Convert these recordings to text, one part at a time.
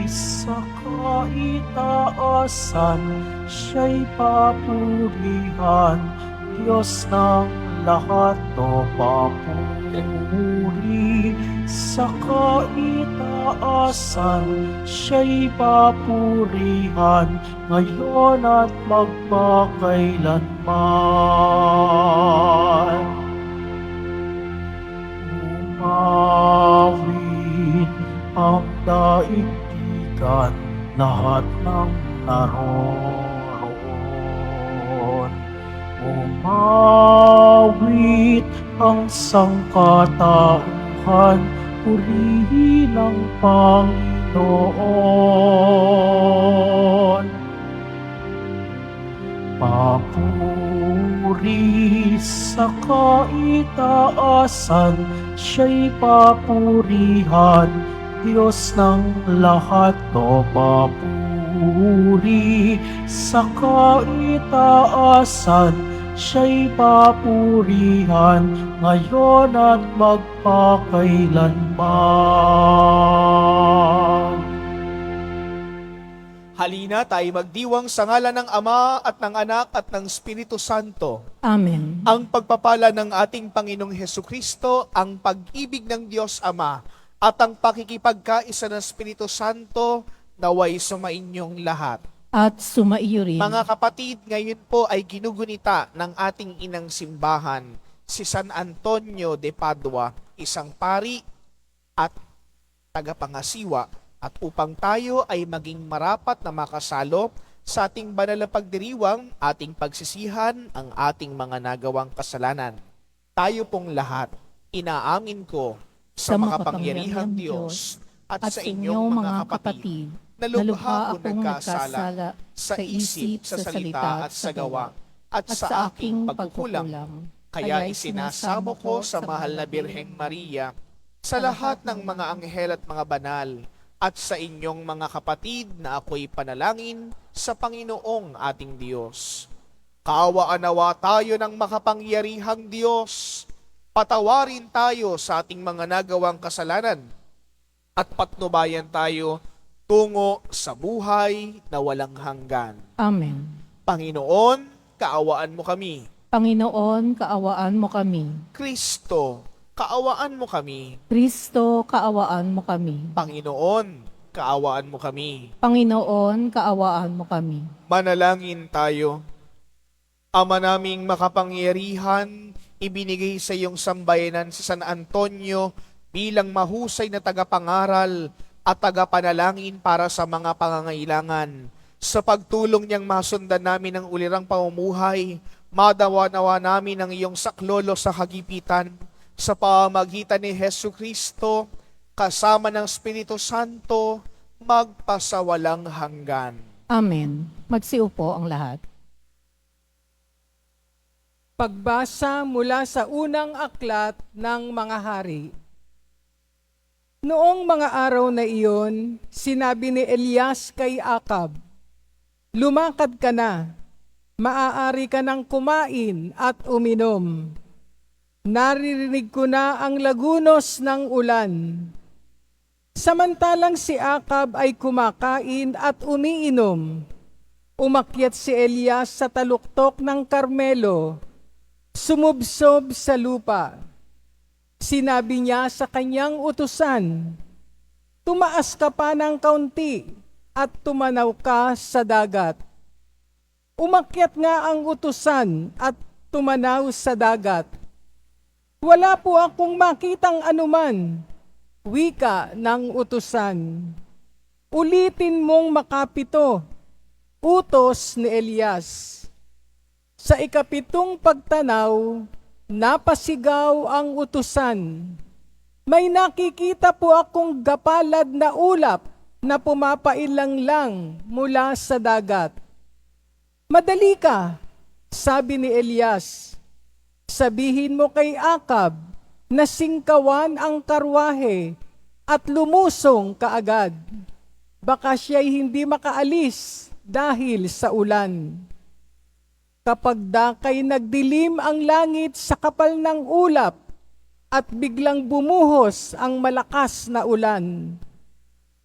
sa kaitaasan, siya'y papurihan, Diyos ng lahat o papuri. Sa kaitaasan, siya'y papurihan, ngayon at magpakailanman. Umawit ang daigdigan, lahat ng naroroon. Umawit ang sangkatauhan, purihin ang Panginoon. Papuri sa kaitaasan, siya'y papurihan, Diyos ng lahat o papuri. Sa kaitaasan, siya'y papurihan, ngayon at magpakailanman. Halina tayo magdiwang sa ngalan ng Ama at ng Anak at ng Espiritu Santo. Amen. Ang pagpapala ng ating Panginoong Hesukristo, ang pag-ibig ng Diyos Ama, at ang pakikipagkaisa ng Espiritu Santo, naway sumainyong lahat. At sumaiyo rin. Mga kapatid, ngayon po ay ginugunita ng ating inang simbahan, si San Antonio de Padua, isang pari at tagapangasiwa, at upang tayo ay maging marapat na makasalo sa ating banal na pagdiriwang, ating pagsisihan ang ating mga nagawang kasalanan. Tayo pong lahat, inaamin ko sa makapangyarihang Diyos at sa inyong mga kapatid, na lubha akong nagkasala sa isip, sa salita at sa gawa, at sa aking pagkukulang. Kaya isinasamo ko sa mahal na Birheng Maria, sa lahat ng mga anghel at mga banal, at sa inyong mga kapatid na ako'y panalangin sa Panginoong ating Diyos. Kaawaan nawa tayo ng makapangyarihang Diyos, patawarin tayo sa ating mga nagawang kasalanan, at patnubayan tayo tungo sa buhay na walang hanggan. Amen. Panginoon, kaawaan mo kami. Panginoon, kaawaan mo kami. Kristo, kaawaan mo kami. Kristo, kaawaan mo kami. Panginoon, kaawaan mo kami. Panginoon, kaawaan mo kami. Manalangin tayo. Ama naming makapangyarihan, ibinigay sa iyong sambayanan si San Antonio bilang mahusay na tagapangaral at tagapanalangin para sa mga pangangailangan. Sa pagtulong niyang masundan namin ang ulirang pamumuhay, madawa-nawa namin ang iyong saklolo sa kagipitan, sa pamamagitan ni Hesukristo, kasama ng Espiritu Santo, magpasawalang hanggan. Amen. Magsiupo ang lahat. Pagbasa mula sa unang aklat ng mga hari. Noong mga araw na iyon, sinabi ni Elias kay Akab, "Lumakad ka na, maaari ka nang kumain at uminom. Naririnig ko na ang lagunos ng ulan." Samantalang si Akab ay kumakain at umiinom, umakyat si Elias sa taluktok ng Karmelo, sumubsob sa lupa. Sinabi niya sa kanyang utusan, "Tumaas ka pa ng kaunti at tumanaw ka sa dagat." Umakyat nga ang utusan at tumanaw sa dagat. "Wala po akong makitang anuman," wika ng utusan. "Ulitin mong makapito," utos ni Elias. Sa ikapitong pagtanaw, napasigaw ang utusan. "May nakikita po akong gapalad na ulap na pumapailang lang mula sa dagat." "Madali ka," sabi ni Elias. "Sabihin mo kay Akab na singkawan ang karwahe at lumusong kaagad. Baka siya'y hindi makaalis dahil sa ulan." Kapag dakay nagdilim ang langit sa kapal ng ulap at biglang bumuhos ang malakas na ulan,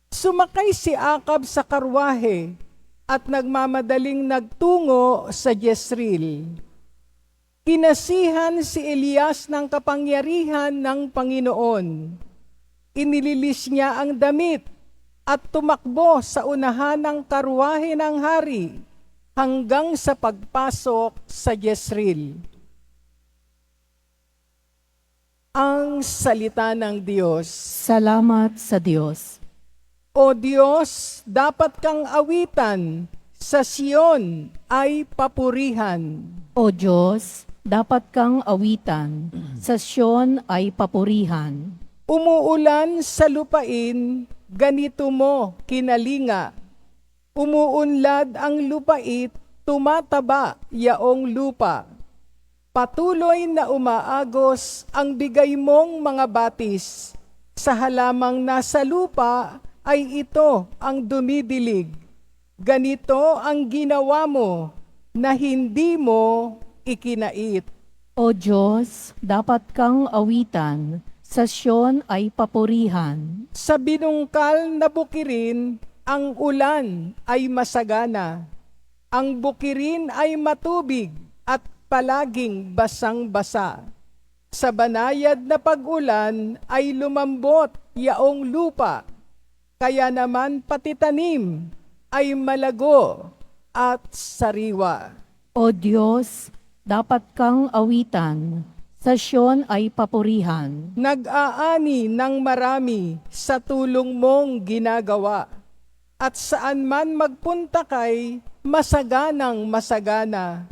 Sumakay si Akab sa karwahe at nagmamadaling nagtungo sa Jezreel. Kinasihan si Elias ng kapangyarihan ng Panginoon. Inililis niya ang damit at tumakbo sa unahan ng karwahe ng hari hanggang sa pagpasok sa Jezreel. Ang salita ng Diyos. Salamat sa Diyos. O Diyos, dapat kang awitan, sa Siyon ay papurihan. O Diyos, dapat kang awitan, sa Siyon ay papurihan. Umuulan sa lupain, ganito mo kinalinga. Umuunlad ang lupait, tumataba yaong lupa. Patuloy na umaagos ang bigay mong mga batis. Sa halamang nasa lupa ay ito ang dumidilig. Ganito ang ginawa mo na hindi mo ikinait. O Diyos, dapat kang awitan, sa Siyon ay papurihan. Sa binungkal na bukirin, ang ulan ay masagana. Ang bukirin ay matubig at palaging basang-basa. Sa banayad na pag-ulan ay lumambot yaong lupa. Kaya naman pati tanim ay malago at sariwa. O Diyos, dapat kang awitan, sa Siyon ay papurihan. Nag-aani ng marami sa tulong mong ginagawa. At saan man magpunta kay masaganang masagana.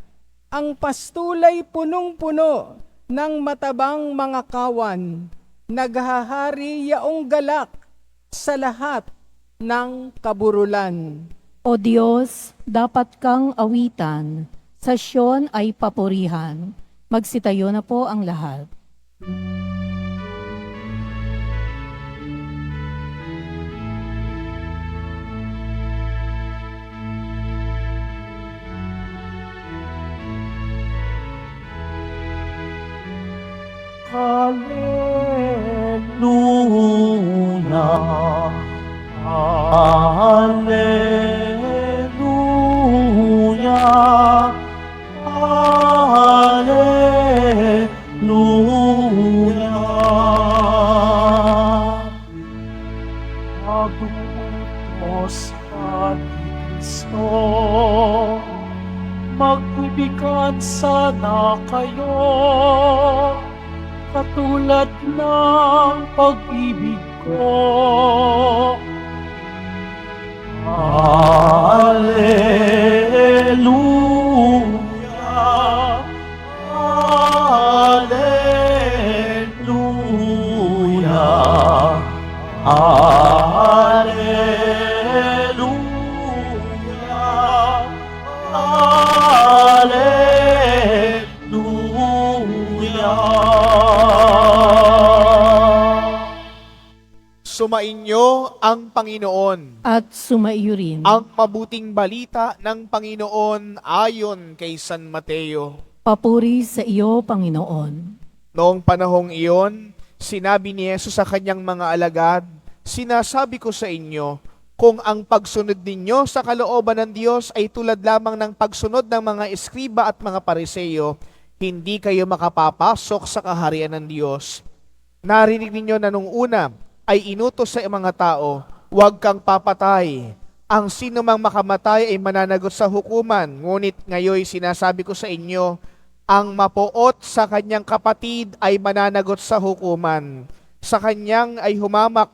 Ang pastulay punong-puno ng matabang mga kawan. Naghahari yaong galak sa lahat ng kaburulan. O Diyos, dapat kang awitan, sa Siyon ay papurihan. Magsitayo na po ang lahat. Hallelujah, Hallelujah, Hallelujah. Magutos ka ni Kristo, magbibigan sana kayo, katulad ng pag-ibig ko. Hallelujah, Hallelujah, Hallelujah, Hallelujah. Sumainyo ang Panginoon. At sumaiyo rin. Ang mabuting balita ng Panginoon ayon kay San Mateo. Papuri sa iyo, Panginoon. Noong panahong iyon, sinabi ni Jesus sa kanyang mga alagad, "Sinasabi ko sa inyo, kung ang pagsunod ninyo sa kalooban ng Diyos ay tulad lamang ng pagsunod ng mga eskriba at mga pariseyo, hindi kayo makapapasok sa kaharian ng Diyos. Narinig ninyo na nung una ay inutos sa mga tao, huwag kang papatay. Ang sino mang makamatay ay mananagot sa hukuman. Ngunit ngayon sinasabi ko sa inyo, ang mapuot sa kanyang kapatid ay mananagot sa hukuman. Sa kanyang ay humamak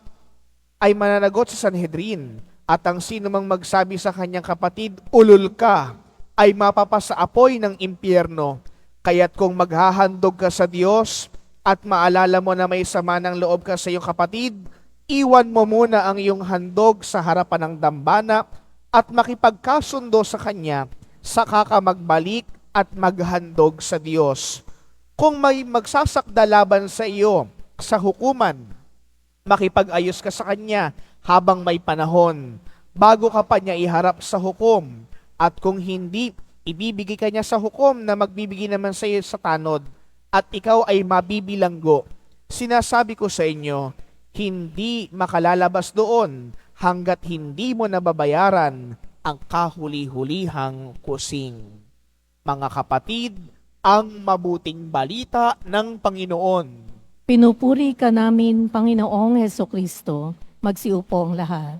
ay mananagot sa Sanhedrin. At ang sino mang magsabi sa kanyang kapatid, ulol ka, ay mapapasa apoy ng impyerno. Kaya't kung maghahandog ka sa Diyos at maalala mo na may sama ng loob ka sa iyong kapatid, iwan mo muna ang iyong handog sa harapan ng dambana at makipagkasundo sa Kanya, saka ka magbalik at maghandog sa Diyos. Kung may magsasakda laban sa iyo sa hukuman, makipag-ayos ka sa Kanya habang may panahon, bago ka pa niya iharap sa hukom. At kung hindi, ibibigay ka niya sa hukom na magbibigay naman sa iyo sa tanod, at ikaw ay mabibilanggo. Sinasabi ko sa inyo, hindi makalalabas doon hanggat hindi mo nababayaran ang kahuli-hulihang kusing. Mga kapatid, ang mabuting balita ng Panginoon. Pinupuri ka namin, Panginoong Heso Kristo. Magsiupo ang lahat.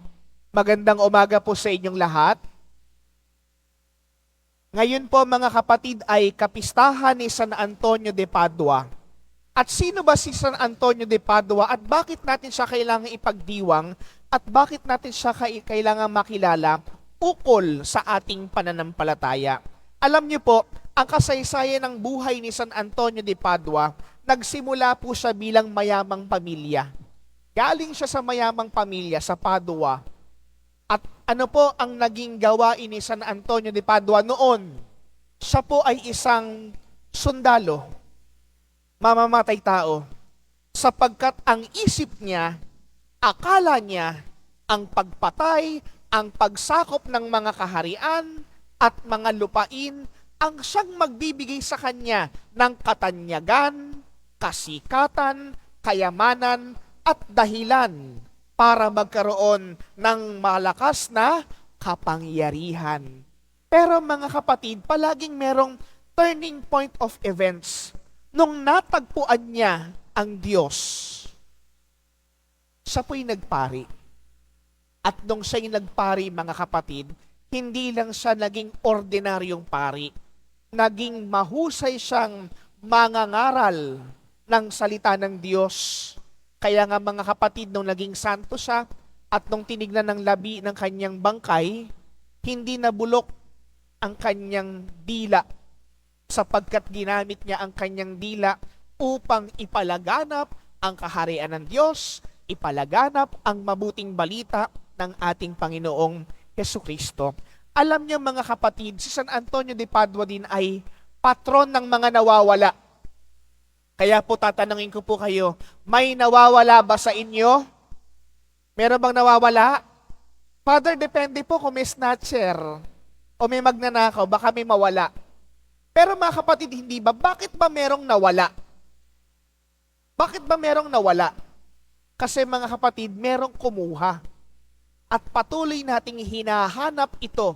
Magandang umaga po sa inyong lahat. Ngayon po mga kapatid ay kapistahan ni San Antonio de Padua. At sino ba si San Antonio de Padua at bakit natin siya kailangan ipagdiwang at bakit natin siya kailangan makilala ukol sa ating pananampalataya? Alam niyo po, ang kasaysayan ng buhay ni San Antonio de Padua, nagsimula po siya bilang mayamang pamilya. Galing siya sa mayamang pamilya sa Padua. At ano po ang naging gawain ni San Antonio de Padua noon? Siya po ay isang sundalo, mamamatay tao, sapagkat ang isip niya, akala niya, ang pagpatay, ang pagsakop ng mga kaharian at mga lupain ang siyang magbibigay sa kanya ng katanyagan, kasikatan, kayamanan at dahilan para magkaroon ng malakas na kapangyarihan. Pero mga kapatid, palaging merong turning point of events. Nung natagpuan niya ang Diyos, siya po'y nagpari. At nung siya'y nagpari, mga kapatid, hindi lang siya naging ordinaryong pari. Naging mahusay siyang mangangaral ng salita ng Diyos. Kaya nga mga kapatid, nung naging santo siya at nung tinignan ng labi ng kanyang bangkay, hindi nabulok ang kanyang dila sapagkat ginamit niya ang kanyang dila upang ipalaganap ang kaharian ng Diyos, ipalaganap ang mabuting balita ng ating Panginoong Hesukristo. Alam niyo mga kapatid, si San Antonio de Padua din ay patron ng mga nawawala. Kaya po tatanungin ko po kayo, may nawawala ba sa inyo? Meron bang nawawala? Father, depende po kung may snatcher o may magnanakaw, baka may mawala. Pero mga kapatid, hindi ba? Bakit ba merong nawala? Bakit ba merong nawala? Kasi mga kapatid, merong kumuha. At patuloy nating hinahanap ito.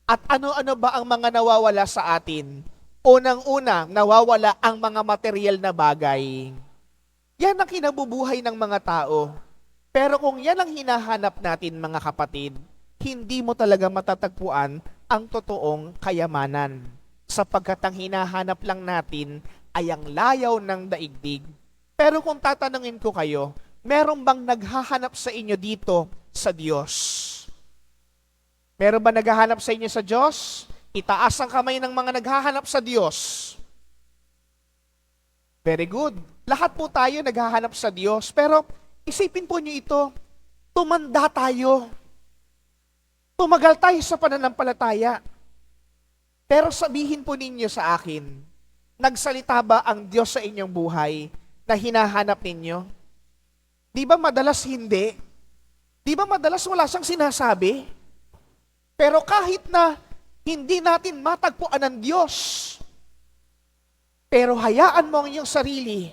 At ano-ano ba ang mga nawawala sa atin? Unang-una, nawawala ang mga material na bagay. Yan ang kinabubuhay ng mga tao. Pero kung yan ang hinahanap natin, mga kapatid, hindi mo talaga matatagpuan ang totoong kayamanan. Sapagkat ang hinahanap lang natin ay ang layaw ng daigdig. Pero kung tatanungin ko kayo, meron bang naghahanap sa inyo dito sa Diyos? Meron ba naghahanap sa inyo sa Diyos? Itaas ang kamay ng mga naghahanap sa Diyos. Very good. Lahat po tayo naghahanap sa Diyos. Pero isipin po niyo ito, tumanda tayo. Tumagal tayo sa pananampalataya. Pero sabihin po ninyo sa akin, nagsalita ba ang Diyos sa inyong buhay na hinahanap ninyo? Di ba madalas hindi? Di ba madalas wala siyang sinasabi? Pero kahit na hindi natin matagpuan ang Diyos, pero hayaan mo ang iyong sarili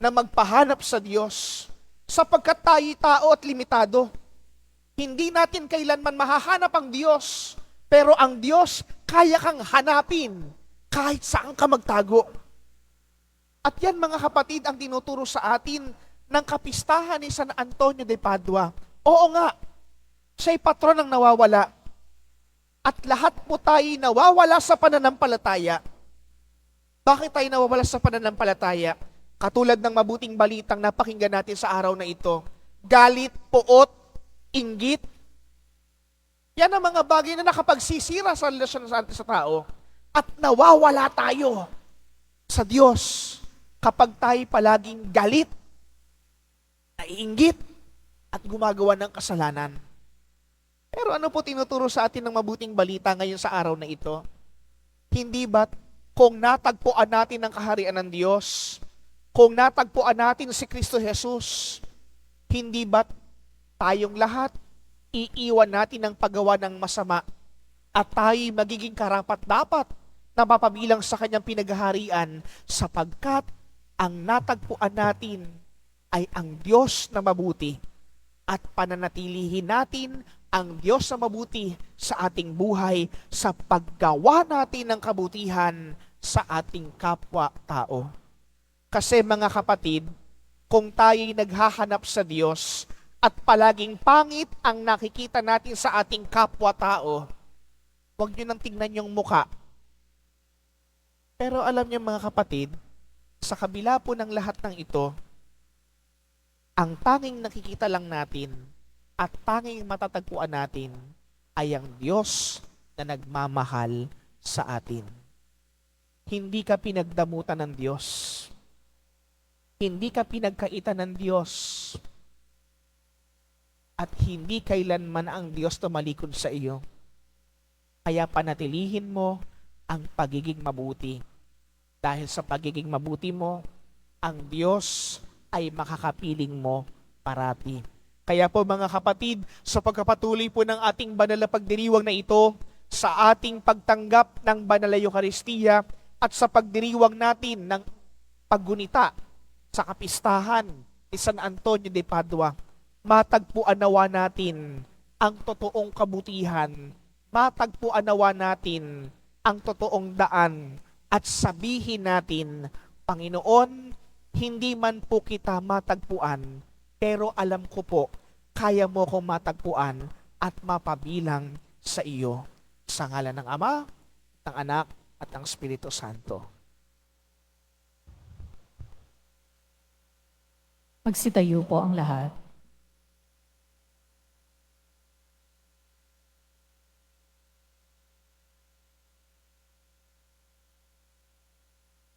na magpahanap sa Diyos sapagkat tayo tao at limitado. Hindi natin kailanman mahahanap ang Diyos, pero ang Diyos kaya kang hanapin kahit saan ka magtago. At yan mga kapatid ang tinuturo sa atin ng kapistahan ni San Antonio de Padua. Oo nga, siya'y patron ng nawawala. At lahat po tayo nawawala sa pananampalataya. Bakit tayo nawawala sa pananampalataya? Katulad ng mabuting balitang napakinggan natin sa araw na ito. Galit, puot, inggit. Yan ang mga bagay na nakapagsisira sa relasyon sa tao. At nawawala tayo sa Diyos kapag tayo palaging galit, naiinggit, at gumagawa ng kasalanan. Pero ano po tinuturo sa atin ng mabuting balita ngayon sa araw na ito? Hindi ba't kung natagpuan natin ang kaharian ng Diyos, kung natagpuan natin si Kristo Jesus, hindi ba't tayong lahat iiwan natin ang paggawa ng masama at tayo magiging karapat-dapat na mapabilang sa kanyang pinaghaharian sapagkat ang natagpuan natin ay ang Diyos na mabuti. at pananatilihin natin ang Diyos na mabuti sa ating buhay sa paggawa natin ng kabutihan sa ating kapwa-tao. Kasi mga kapatid, kung tayo'y naghahanap sa Diyos at palaging pangit ang nakikita natin sa ating kapwa-tao, huwag nyo nang tingnan yung muka. Pero alam niyo mga kapatid, sa kabila po ng lahat ng ito, ang tanging nakikita lang natin at tanging matatagpuan natin ay ang Diyos na nagmamahal sa atin. Hindi ka pinagdamutan ng Diyos. Hindi ka pinagkaitan ng Diyos. At hindi kailanman ang Diyos tumalikod sa iyo. Kaya panatilihin mo ang pagiging mabuti. Dahil sa pagiging mabuti mo, ang Diyos ay makakapiling mo parati. Kaya po mga kapatid, sa pagkapatuloy po ng ating banal na pagdiriwang na ito, sa ating pagtanggap ng banal na Eucharistia, at sa pagdiriwang natin ng paggunita sa kapistahan ni San Antonio de Padua, matagpuan nawa natin ang totoong kabutihan, matagpuan nawa natin ang totoong daan, at sabihin natin, Panginoon, hindi man po kita matagpuan, pero alam ko po, kaya mo kong matagpuan at mapabilang sa iyo. Sa ngalan ng Ama, ng Anak, at ng Espiritu Santo. Magsitayo po ang lahat.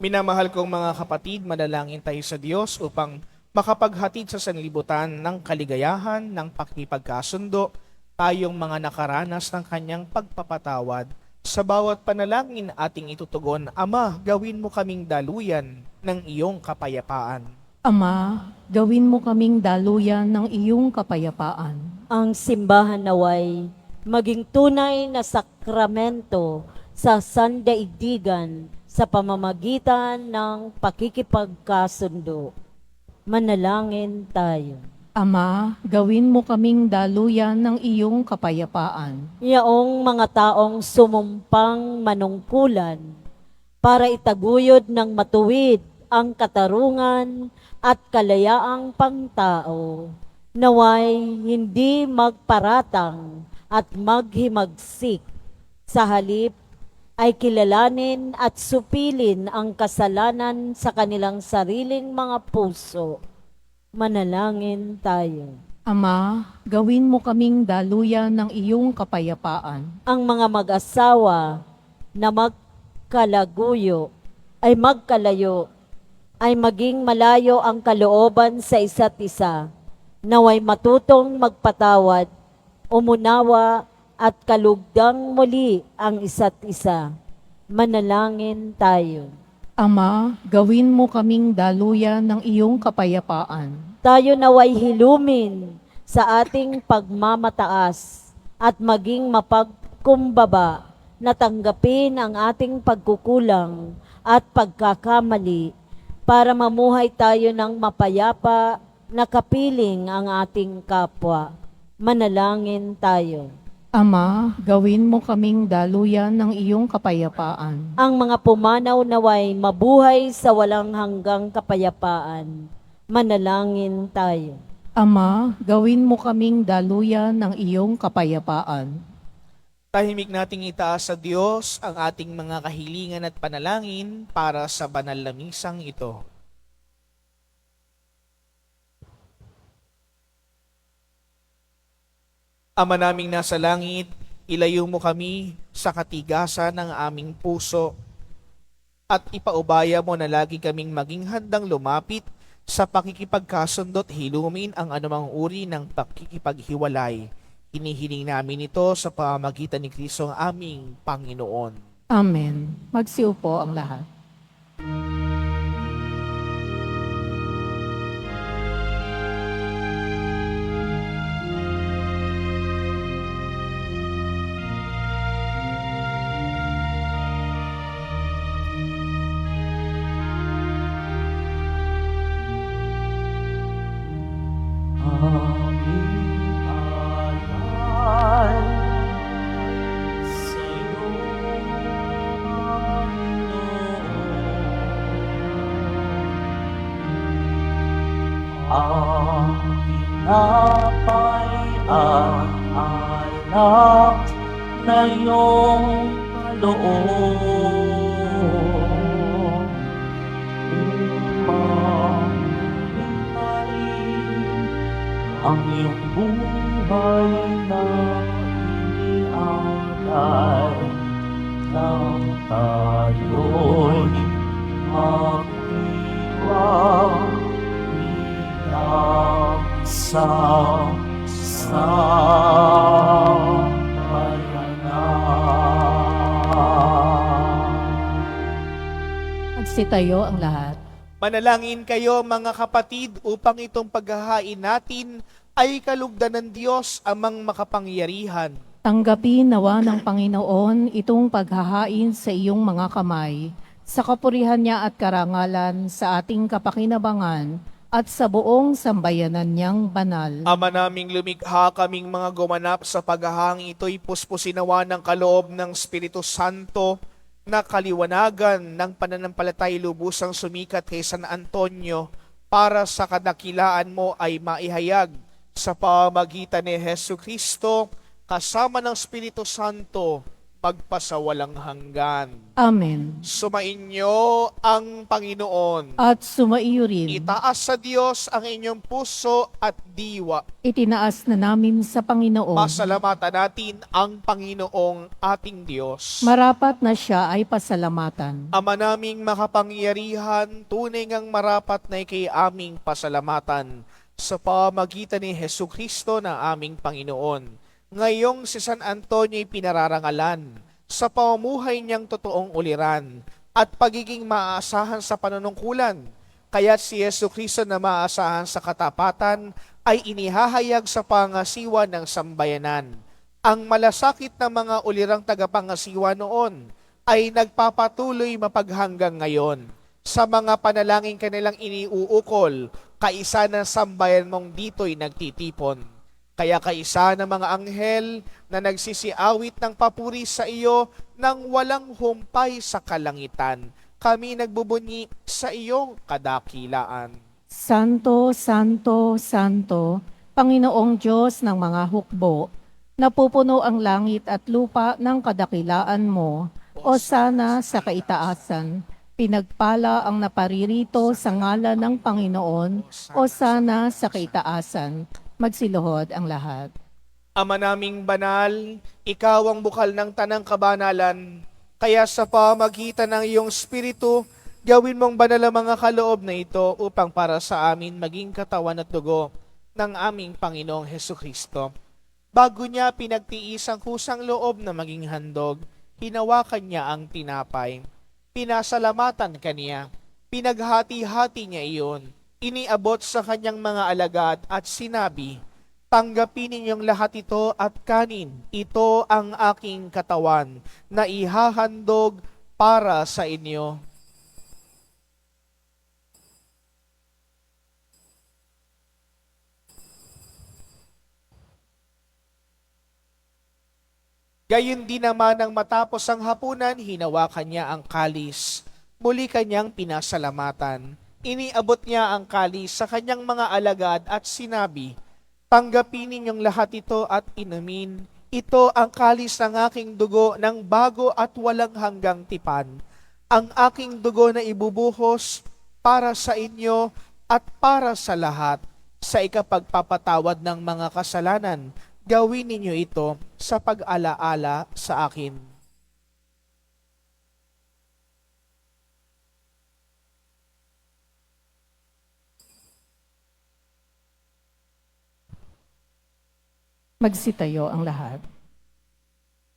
Minamahal kong mga kapatid, manalangin tayo sa Diyos upang makapaghatid sa sanlibutan ng kaligayahan, ng pakikipagkasundo, tayong mga nakaranas ng kanyang pagpapatawad. Sa bawat panalangin ating itutugon, Ama, gawin mo kaming daluyan ng iyong kapayapaan. Ama, gawin mo kaming daluyan ng iyong kapayapaan. Ang simbahan naway maging tunay na sakramento sa sandaigdigan sa pamamagitan ng pakikipagkasundo. Manalangin tayo. Ama, gawin mo kaming daluyan ng iyong kapayapaan. Yaong mga taong sumumpang manungkulan para itaguyod ng matuwid ang katarungan at kalayaang pangtao, naway hindi magparatang at maghimagsik. Sa halip ay kilalanin at supilin ang kasalanan sa kanilang sariling mga puso. Manalangin tayo. Ama, gawin mo kaming daluyan ng iyong kapayapaan. Ang mga mag-asawa na magkalayo ay maging malayo ang kalooban sa isa't isa, naway matutong magpatawad, umunawa at kalugdang muli ang isa't isa. Manalangin tayo. Ama, gawin mo kaming daluyan ng iyong kapayapaan. Tayo naway hilumin sa ating pagmamataas at maging mapagkumbaba na tanggapin ang ating pagkukulang at pagkakamali para mamuhay tayo ng mapayapa na kapiling ang ating kapwa. Manalangin tayo. Ama, gawin mo kaming daluyan ng iyong kapayapaan. Ang mga pumanaw naway mabuhay sa walang hanggang kapayapaan. Manalangin tayo. Ama, gawin mo kaming daluyan ng iyong kapayapaan. Tahimik nating itaas sa Diyos ang ating mga kahilingan at panalangin para sa banal na misang ito. Ama naming nasa langit, ilayo mo kami sa katigasan ng aming puso at ipaubaya mo na lagi kaming maging handang lumapit sa pakikipagkasundot hilumin ang anumang uri ng pakikipaghiwalay. Hinihiling namin ito sa pamamagitan ni Kristo ang aming Panginoon. Amen. Magsiupo ang lahat. Amin. ang tinapay at alak na iyong kaloob upang hintayin ang iyong buhay na inialay nang tayo'y magdiwang bilang sambayanan. Magsitayo ang lahat. Manalangin kayo mga kapatid upang itong paghahain natin ay kalugdan ng Diyos amang makapangyarihan. Tanggapin nawa ng Panginoon itong paghahain sa iyong mga kamay, sa kapurihan niya at karangalan sa ating kapakinabangan at sa buong sambayanan niyang banal. Ama naming lumikha, kaming mga gumanap sa paghahang ito'y puspusinawa ng kaloob ng Espiritu Santo na kaliwanagan ng pananampalatay lubusang sumikat kay San Antonio para sa kadakilaan mo ay maihayag sa pamagitan ni Hesu Kristo kasama ng Espiritu Santo magpasawalang hanggan. Amen. Sumainyo ang Panginoon. At sumaiyo rin. Itaas sa Diyos ang inyong puso at diwa. Itinaas na namin sa Panginoon. Pasalamatan natin ang Panginoong ating Diyos. Marapat na siya ay pasalamatan. Ama naming makapangyarihan, tunay ngang marapat na ikay aming pasalamatan sa pamagitan ni Hesu Kristo na aming Panginoon. Ngayong si San Antonio'y pinararangalan sa pamumuhay niyang totoong uliran at pagiging maaasahan sa panunungkulan. Kaya't si Hesu Kristo na maaasahan sa katapatan ay inihahayag sa pangasiwa ng sambayanan. Ang malasakit ng mga ulirang tagapangasiwa noon ay nagpapatuloy mapaghanggang ngayon. Sa mga panalangin kanilang iniuukol, kaisa ng sambayan mong dito'y nagtitipon. Kaya kaisa ng mga anghel na nagsisiawit ng papuri sa iyo nang walang humpay sa kalangitan, kami nagbubunyi sa iyong kadakilaan. Santo, Santo, Santo, Panginoong Diyos ng mga hukbo, napupuno ang langit at lupa ng kadakilaan mo, o sana sa kaitaasan. Pinagpala ang naparirito sa ngalan ng Panginoon, o sana sa kaitaasan. Magsiluhod ang lahat. Ama naming banal, ikaw ang bukal ng tanang kabanalan, kaya sa pamagitan ng iyong Espiritu, gawin mong banal ang mga kaloob na ito upang para sa amin maging katawan at dugo ng aming Panginoong Hesu Kristo. Bago niya pinagtiis ang kusang loob na maging handog, hinawakan niya ang tinapay. Pinasalamatan kaniya, pinaghati-hati niya iyon, iniabot sa kanyang mga alagad at sinabi, tanggapin ninyong lahat ito at kanin. Ito ang aking katawan na ihahandog para sa inyo. Gayon din naman nang matapos ang hapunan, hinawakan niya ang kalis. Muli kanyang pinasalamatan. Iniabot niya ang kalis sa kanyang mga alagad at sinabi, tanggapin ninyong lahat ito at inumin. Ito ang kalis ng aking dugo ng bago at walang hanggang tipan. Ang aking dugo na ibubuhos para sa inyo at para sa lahat. Sa ikapagpapatawad ng mga kasalanan, gawin ninyo ito sa pag-alaala sa akin. Magsitayo ang lahat.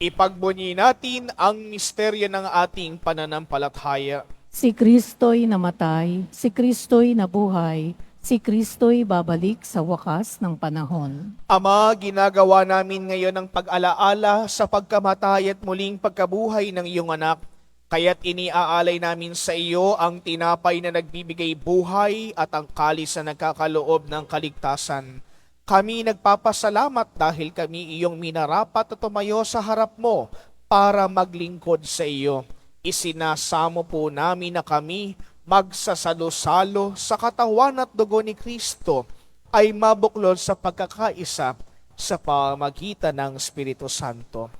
Ipagbunyi natin ang misteryo ng ating pananampalataya. Si Kristo'y namatay, si Kristo'y nabuhay, si Kristo'y babalik sa wakas ng panahon. Ama, ginagawa namin ngayon ang pag-alaala sa pagkamatay at muling pagkabuhay ng iyong anak. Kaya't iniaalay namin sa iyo ang tinapay na nagbibigay buhay at ang kalis na nagkakaloob ng kaligtasan. Kami nagpapasalamat dahil kami iyong minarapat at tumayo sa harap mo para maglingkod sa iyo. Isinasamo po namin na kami magsasalo-salo sa katawan at dugo ni Kristo ay mabuklod sa pagkakaisa sa pamagitan ng Espiritu Santo.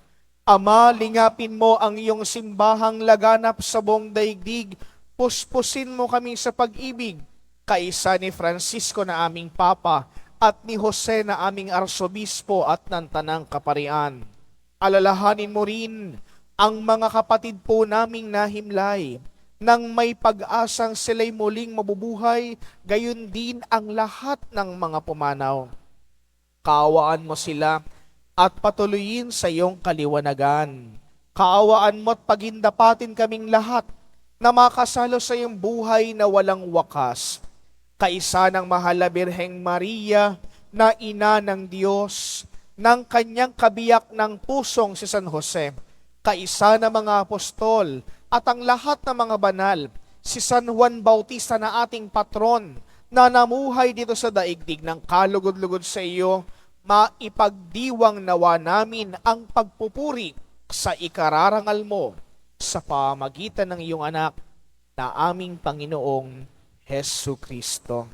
Ama, lingapin mo ang iyong simbahang laganap sa buong daigdig. Puspusin mo kami sa pag-ibig, kaisa ni Francisco na aming Papa at ni Jose na aming Arsobispo at ng Tanang Kaparian. Alalahanin mo rin ang mga kapatid po naming nahimlay, nang may pag-asang sila'y muling mabubuhay, gayon din ang lahat ng mga pumanaw. Kaawaan mo sila at patuloyin sa iyong kaliwanagan. Kaawaan mo at pagindapatin kaming lahat na makasalo sa iyong buhay na walang wakas. Kaisa ng mahal na Birheng Maria na ina ng Diyos, ng kanyang kabiyak ng pusong si San Jose, kaisa ng mga apostol at ang lahat ng mga banal, si San Juan Bautista na ating patron, na namuhay dito sa daigdig ng kalugod-lugod sa iyo, maipagdiwang nawa namin ang pagpupuri sa ikararangal mo sa pamagitan ng iyong anak na aming Panginoong Hesu Kristo.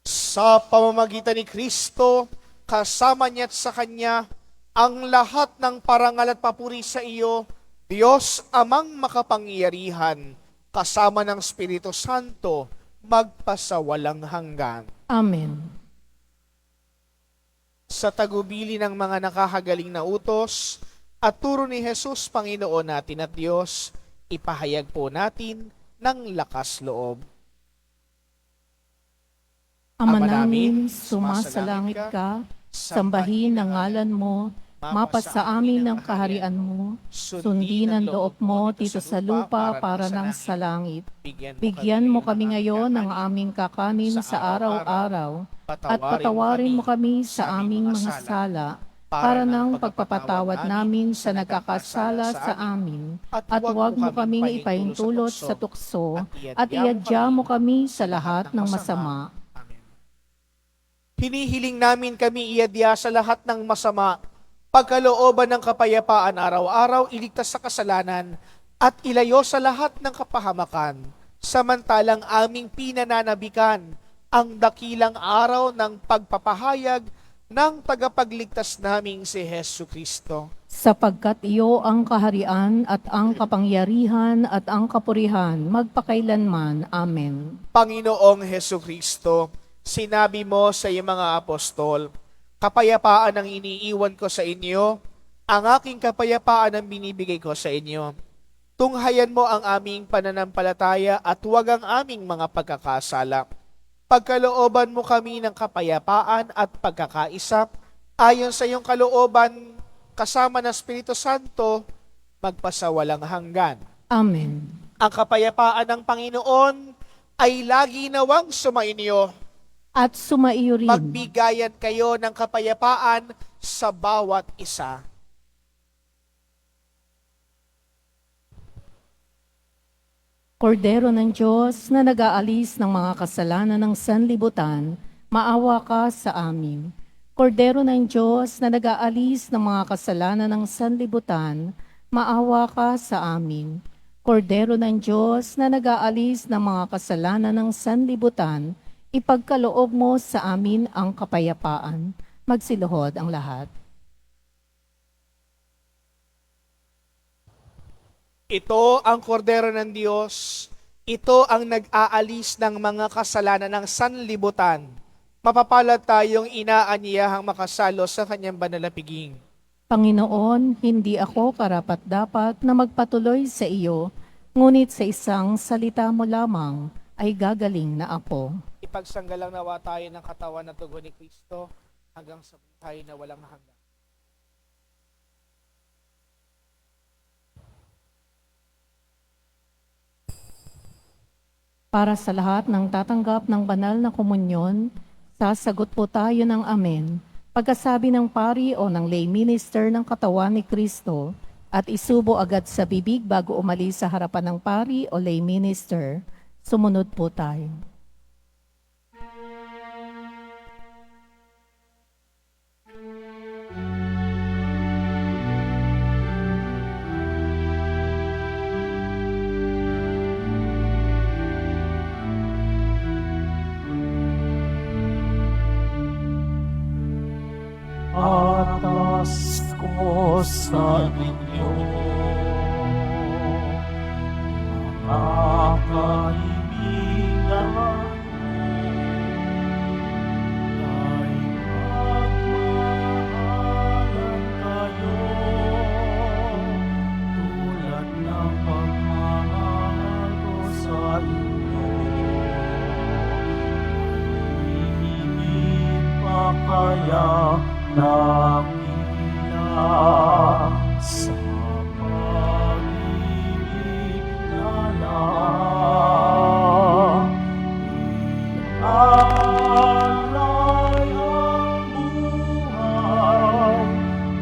Sa pamamagitan ni Kristo, kasama niya at sa Kanya, ang lahat ng parangal at papuri sa iyo, Diyos Amang makapangyarihan, kasama ng Espiritu Santo, magpasawalang hanggan. Amen. Sa tagubili ng mga nakahagaling na utos at turo ni Jesus, Panginoon natin at Diyos, ipahayag po natin ng lakas loob. Ama namin, sumasalangit ka, sambahin ang ngalan mo, mapasa amin ang kaharian mo, sundin ang loob mo dito sa lupa para ng sa langit. Bigyan mo kami ngayon ng aming kakanin sa araw-araw, at patawarin mo kami sa aming mga sala, para ng pagpapatawad namin sa nagkakasala sa amin, at huwag mo kaming ipahintulot sa tukso, at iadya mo kami sa lahat ng masama. Hinihiling namin kami iadya sa lahat ng masama, pagkalooban ng kapayapaan araw-araw, iligtas sa kasalanan, at ilayo sa lahat ng kapahamakan, samantalang aming pinananabikan ang dakilang araw ng pagpapahayag ng tagapagligtas naming si Hesu Kristo. Sapagkat iyo ang kaharian at ang kapangyarihan at ang kapurihan magpakailanman. Amen. Panginoong Hesu Kristo, sinabi mo sa iyong mga apostol, kapayapaan ang iniiwan ko sa inyo, ang aking kapayapaan ang binibigay ko sa inyo. Tunghayan mo ang aming pananampalataya at huwag ang aming mga pagkakasala. Pagkalooban mo kami ng kapayapaan at pagkakaisa, ayon sa iyong kalooban, kasama ng Espiritu Santo, magpasawalang hanggan. Amen. Ang kapayapaan ng Panginoon ay lagi nawang sumainyo. At sumaiyo rin. Magbigayan kayo ng kapayapaan sa bawat isa. Kordero ng Diyos na nag-aalis ng mga kasalanan ng sanlibutan, maawa ka sa amin. Kordero ng Diyos na nag-aalis ng mga kasalanan ng sanlibutan, maawa ka sa amin. Kordero ng Diyos na nag-aalis ng mga kasalanan ng sanlibutan, ipagkaloob mo sa amin ang kapayapaan. Magsiluhod ang lahat. Ito ang kordero ng Diyos. Ito ang nag-aalis ng mga kasalanan ng sanlibutan. Mapapalad tayong inaanyahang makasalo sa kanyang banal na piging. Panginoon, hindi ako karapat-dapat na magpatuloy sa iyo, ngunit sa isang salita mo lamang ay gagaling na ako. Ipagsanggalang nawa tayo ng katawan at dugo ni Kristo hanggang sa buhay na walang hanggan. Para sa lahat ng tatanggap ng banal na komunyon, sasagot po tayo ng amen. Pagkasabi ng pari o ng lay minister ng katawan ni Kristo at isubo agad sa bibig bago umalis sa harapan ng pari o lay minister, sumunod po tayo. sa inyo. Mga kaibigan, ay magmahalan kayo tulad ng pagmamahal ko sa inyo. Hihigit pa kaya dakila sa pag-ibig na lang. Alay ang buhay,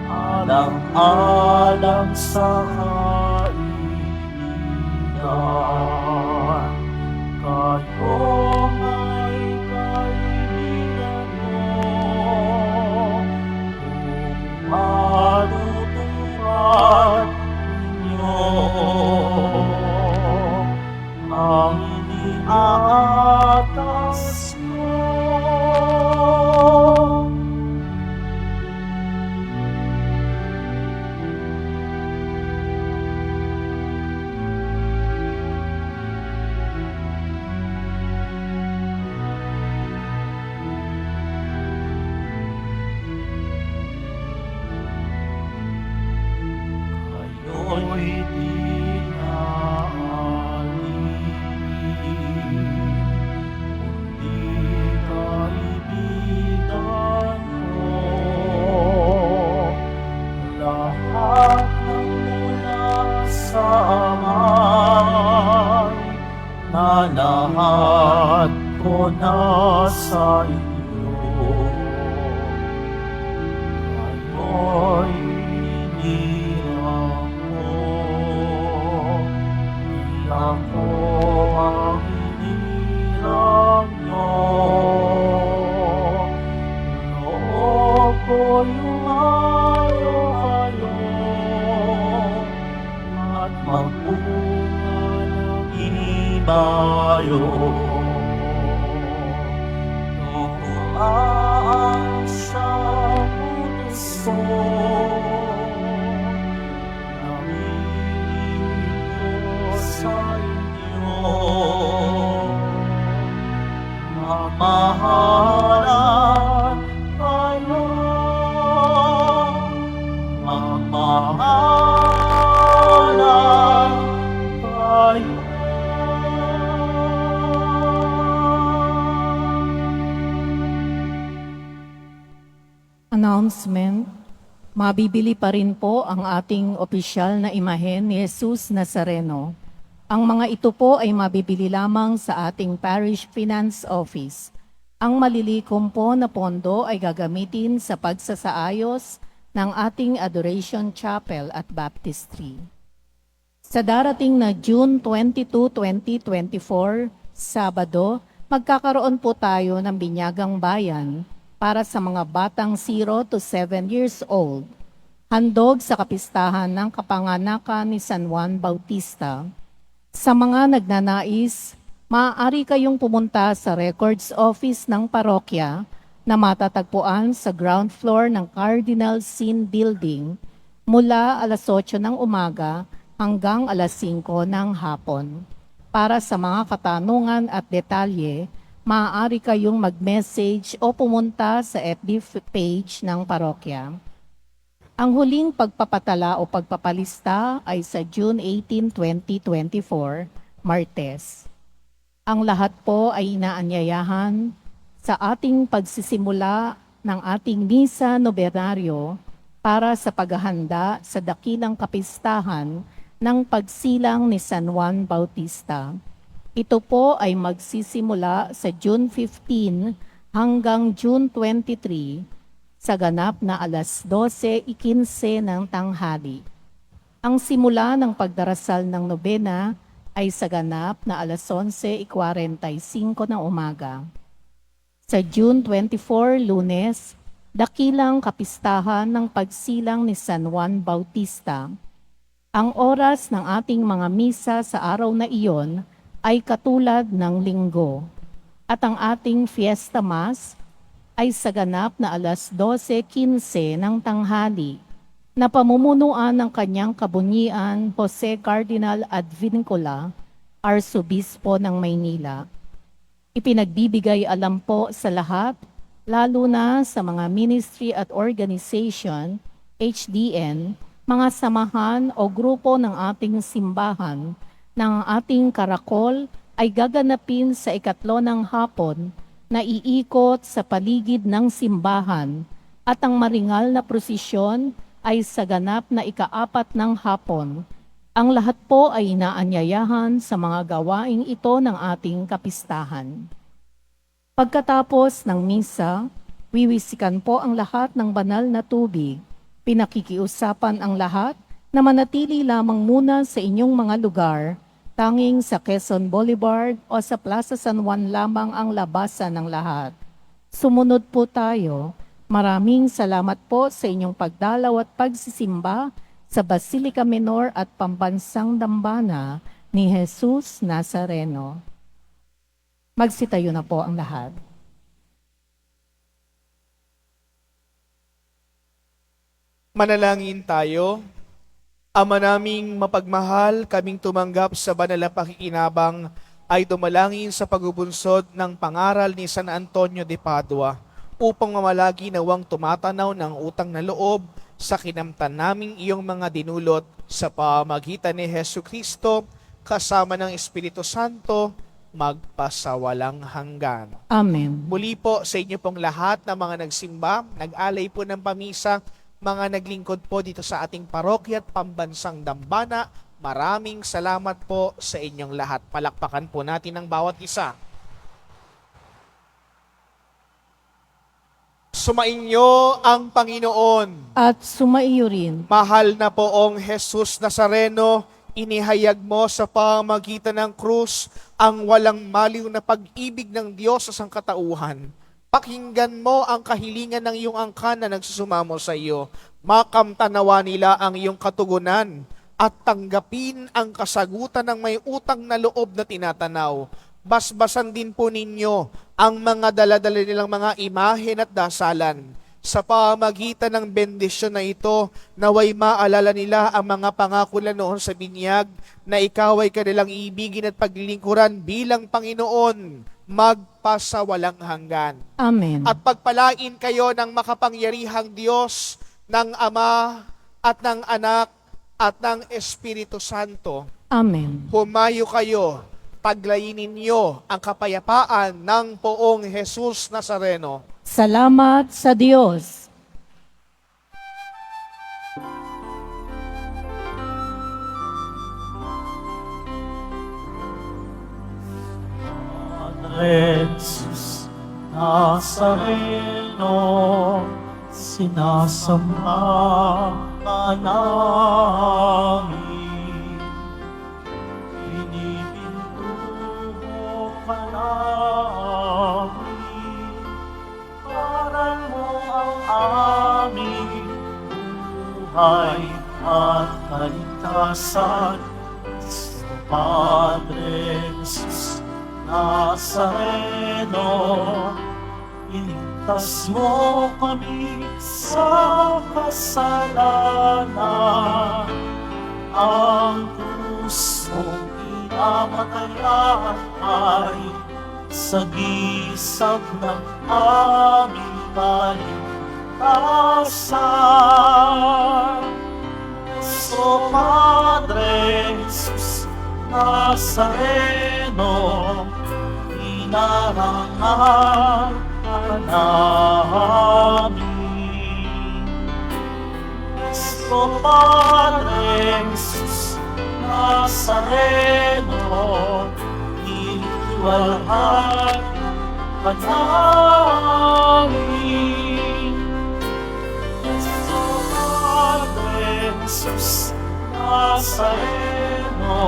alang-alang sa kaibigan. Kayo ay kaibigan mo, kung matutuhan ninyo ang iniaatas ko. Kayo'y di naalipin, kundi kaibigan ko. Lahat ng mula sa amay, na lahat ko na sa iyo. Kayo'y inilang ko, di ako ang inilang nyo. Loob ko lumayo kayo at magbunga ng ibayo. Tumaan siyang puso, namimili ko sa inyo. Mamahalan kayo, mamahalan kayo. Announcement. Mabibili pa rin po ang ating opisyal na imahen ni Jesus Nazareno. Ang mga ito po ay mabibili lamang sa ating Parish Finance Office. Ang malilikom po na pondo ay gagamitin sa pagsasaayos ng ating Adoration Chapel at Baptistry. Sa darating na June 22, 2024, Sabado, magkakaroon po tayo ng Binyagang Bayan para sa mga batang 0 to 7 years old. Handog sa kapistahan ng kapanganakan ni San Juan Bautista. Sa mga nagnanais, maaari kayong pumunta sa Records Office ng parokya na matatagpuan sa ground floor ng Cardinal Sin Building mula alas 8 ng umaga hanggang alas 5 ng hapon. Para sa mga katanungan at detalye, maaari kayong mag-message o pumunta sa FB page ng parokya. Ang huling pagpapatala o pagpapalista ay sa June 18, 2024, Martes. Ang lahat po ay inaanyayahan sa ating pagsisimula ng ating misa nobenaryo para sa paghahanda sa dakilang kapistahan ng pagsilang ni San Juan Bautista. Ito po ay magsisimula sa June 15 hanggang June 23 sa ganap na alas 12:15 ng tanghali. Ang simula ng pagdarasal ng nobena ay sa ganap na alas 11:45 ng umaga. Sa June 24, Lunes, dakilang kapistahan ng pagsilang ni San Juan Bautista. Ang oras ng ating mga misa sa araw na iyon ay katulad ng linggo, at ang ating Fiesta Mass ay sa ganap na alas 12:15 ng tanghali. na pamumunuan ng kanyang kabunyian Jose Cardinal Advincula, Arsobispo ng Maynila. Ipinagbibigay alam po sa lahat, lalo na sa mga ministry at organization, HDN, mga samahan o grupo ng ating simbahan, ng ating karakol ay gaganapin sa 3 ng hapon na iikot sa paligid ng simbahan at ang maringal na prosesyon ay sa ganap na 4 ng hapon. Ang lahat po ay inaanyayahan sa mga gawaing ito ng ating kapistahan. Pagkatapos ng misa, wiwisikan po ang lahat ng banal na tubig. Pinakikiusapan ang lahat na manatili lamang muna sa inyong mga lugar, tanging sa Quezon Boulevard o sa Plaza San Juan lamang ang labasan ng lahat. Sumunod po tayo. Maraming salamat po sa inyong pagdalaw at pagsisimba sa Basilica Menor at Pambansang Dambana ni Jesus Nazareno. Magsitayo na po ang lahat. Manalangin tayo. Ama naming mapagmahal, kaming tumanggap sa banal na pakikinabang ay dumalangin sa pagbubunsod ng pangaral ni San Antonio de Padua upang mamalagi nawang tumatanaw ng utang na loob sa kinamtan naming iyong mga dinulot sa pamagitan ni Jesucristo kasama ng Espiritu Santo magpasawalang hanggan. Amen. Muli po sa inyo pong lahat na mga nagsimba, nag-alay po ng pamisa, mga naglingkod po dito sa ating parokya at Pambansang Dambana, maraming salamat po sa inyong lahat. Palakpakan po natin ang bawat isa. Sumainyo ang Panginoon. At sumaiyo rin. Mahal na poong Jesus Nazareno, inihayag mo sa pamagitan ng krus ang walang maliw na pag-ibig ng Diyos sa sangkatauhan. Pakinggan mo ang kahilingan ng iyong angkan na nagsusumamo sa iyo. Makamtanawa nila ang iyong katugunan at tanggapin ang kasagutan ng may utang na loob na tinatanaw. Basbasan din po ninyo ang mga daladala nilang mga imahen at dasalan. Sa pamagitan ng bendisyon na ito, naway maalala nila ang mga pangako nila noon sa binyag na ikaw ay kanilang ibigin at paglilingkuran bilang Panginoon, magpasawalang hanggan. Amen. At pagpalain kayo ng makapangyarihang Diyos, ng Ama at ng Anak at ng Espiritu Santo. Amen. Humayo kayo, paglayinin niyo ang kapayapaan ng poong Jesus Nazareno. Salamat sa Diyos. Padre Jesus Nazareno, sinasamba ka namin. Pinipintuho ka namin. Paral mo ang aming buhay at kaligtasan. Padre Jesus Nazareno, iligtas mo kami sa kasalanan. Ang krus mong pinamatayan ay sagisag ng aming kaligtasan. So Padre Jesus Nazareno, inarangal ka namin. So Padre Jesus Nazareno, iniwalhati ka namin. So Padre Jesus Nazareno,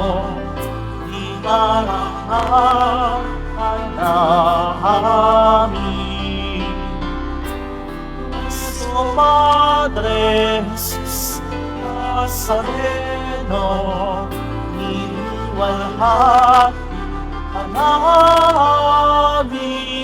inarangal ka namin. So Padre Jesus Nazareno, iniwalhati ka namin.